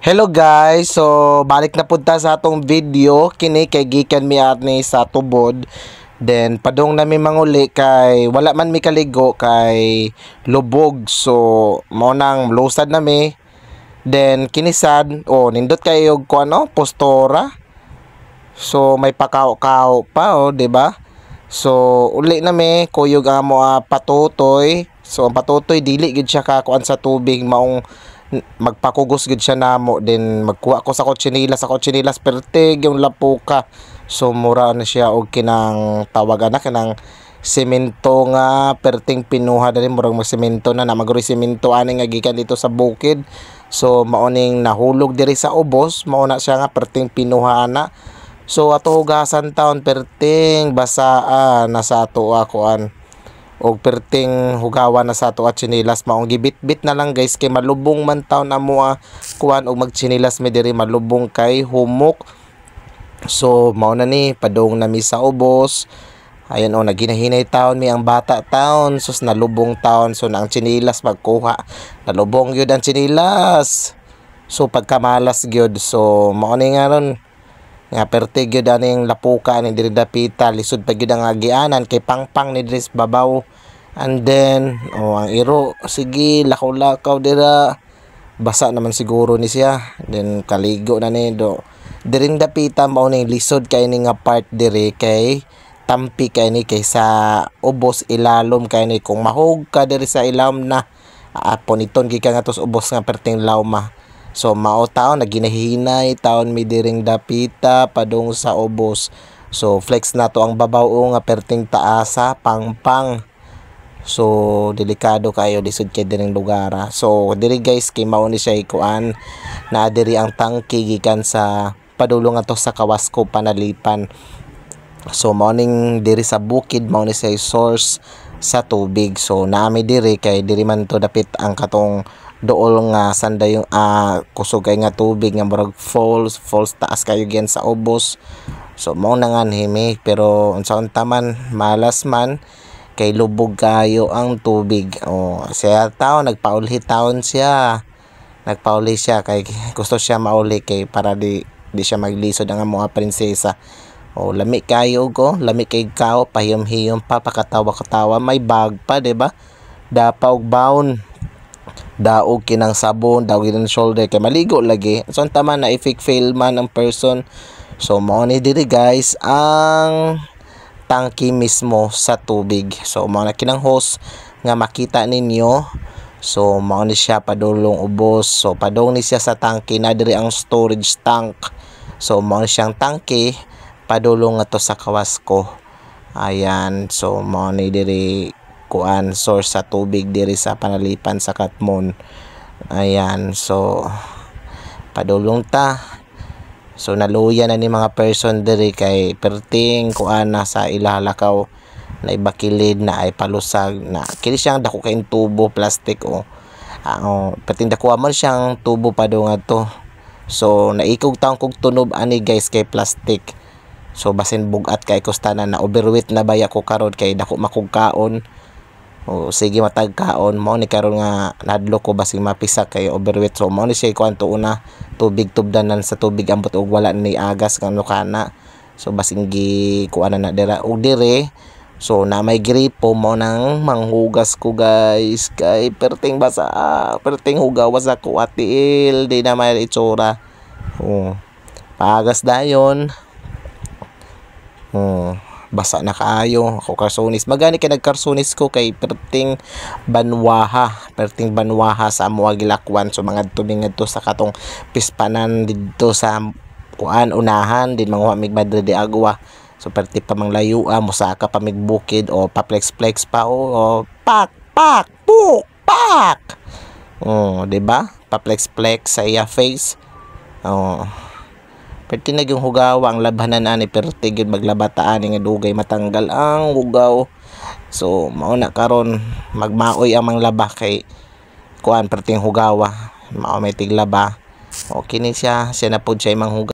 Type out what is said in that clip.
Hello guys, so balik na punta sa atong video kini kay gikan mi atni sa tubod. Then padung nami manguli kay wala man mi kaligo kay lubog. So mao nang lusad nami. Then kinisad, nindot kayo ko postora. So may pakaw-kaw pa di ba? So uli nami kuyog amo patutoy. So ang patutoy dili gid siya kakuan sa tubig maong magpakugos gid siya namo, then magkuha ko sa kutsinilas pertig yung lapuka. So mura na siya og kinang tawagan na kanang semento nga perting pinuha dali murag magsemento na magroy semento ani nga gikan dito sa bukid. So maoning nahulog diri sa ubos, mao na siya nga perting pinuha na. So ato hugasan taon perting basaan na sa ato kuan og perting hugawan na sa ato at chinilas maong gibit-bit na lang guys kay malubong man taon na mo kuan og magchinilas mi diri malubong kay humok. So mao na ni padung nami sa ubos. Ayan naginahinay taon mi ang bata taon sus nalubong taon. So na ang chinilas magkuha nalubong gyud ang chinilas. So pagkamalas gyud, so mao ni nga ron nga pertig gyud aning lapuka ni diri dapita lisod pa gyud ang agianan kay pangpang ni diri sa babaw. And then ang iro sige lakaw-lakaw dira basa naman siguro ni siya, then kaligo na ni do diring dapita mao ning lisod kay ni nga part diri kay tampi kay ni kay sa ubos ilalom kay ni kung mahug ka diri sa ilawom na poniton gi ka nga tos ubos nga perting lawma. So mao taon naginahinay taon mi diring dapita padung sa ubos. So flex na to ang babaw nga perting taasa pangpang. So delikado kayo lisod kay diring lugara. So diri guys kay mao ni siya ikuan na diri ang tangke gikan sa padulong ato sa Kawasko Panalipan. So mao ning diri sa bukid mao ni siya source sa tubig. So naami diri kay diri man to dapit ang katong dool nga sanda yung kusog kay nga tubig nga murag falls taas kayo gen sa ubos. So mao na nga himi pero unsaon taman malas man kay lubog kayo ang tubig. Siya taon nagpauli taon siya. Nagpauli siya kay gusto siya mauli kay para di siya maglisod ang mga prinsesa. Lami kayo lami kay kao pahiyom-hiyom pa pakatawa-katawa may bag pa di ba? Dapaw baon daog kinang sabon daog kinang shoulder kay maligo lagi. So tama na if fail man ang person. So mao ni diri guys ang tangki mismo sa tubig. So mao na kinang hose nga makita ninyo. So mao ni siya padulong ubos. So padung ni siya sa tangki na diri ang storage tank. So mao ni siyang tangki padulong ato sa Kawasko. Ayan, so mao ni diri kuan source sa tubig diri sa Panalipan sa Katmon. Ayan, so padulong ta. So naluya na ni mga person diri kay perting kuan na sa ilalakaw na ibakilid na ay palusag na kini siyang dako kay tubo plastic perting dako man siyang tubo padung ato. So naikog taong kog tunob ani guys kay plastic. So basin bugat kay kustanan na overweight na baya ko karon kay dako makugkaon. Sige matag kaon mao ni karon nga nadlo ko basing mapisa kay overweight. So mao ni siya kwanto una tubig tubdanan sa tubig ambot og wala ni agas kano kana. So basing gi kuana na dira og dire. So na may gripo mo nang manghugas ko guys kay perting basa perting hugawas ako atil di na may itsura. Pagas dayon. Basa na kaayo ako karsonis magani kay nagkarsonis ko kay perting banwaha sa amo gilakwan. So mga tubig ngadto sa katong pispanan didto sa kuan unahan din manguha mig madre de agwa. So perti pa manglayua mosaka pa mig bukid o paplex-plex pa pak puk pak di ba paplex-plex sa iya face. Perti na yung hugaw ang labhanan ani perti gyud maglabataan nga dugay matanggal ang hugaw. So mao na karon magmaoy ang manglaba kay kuan perting hugawa mao may tiglaba. Okay ni siya na pud siya imang hugaw.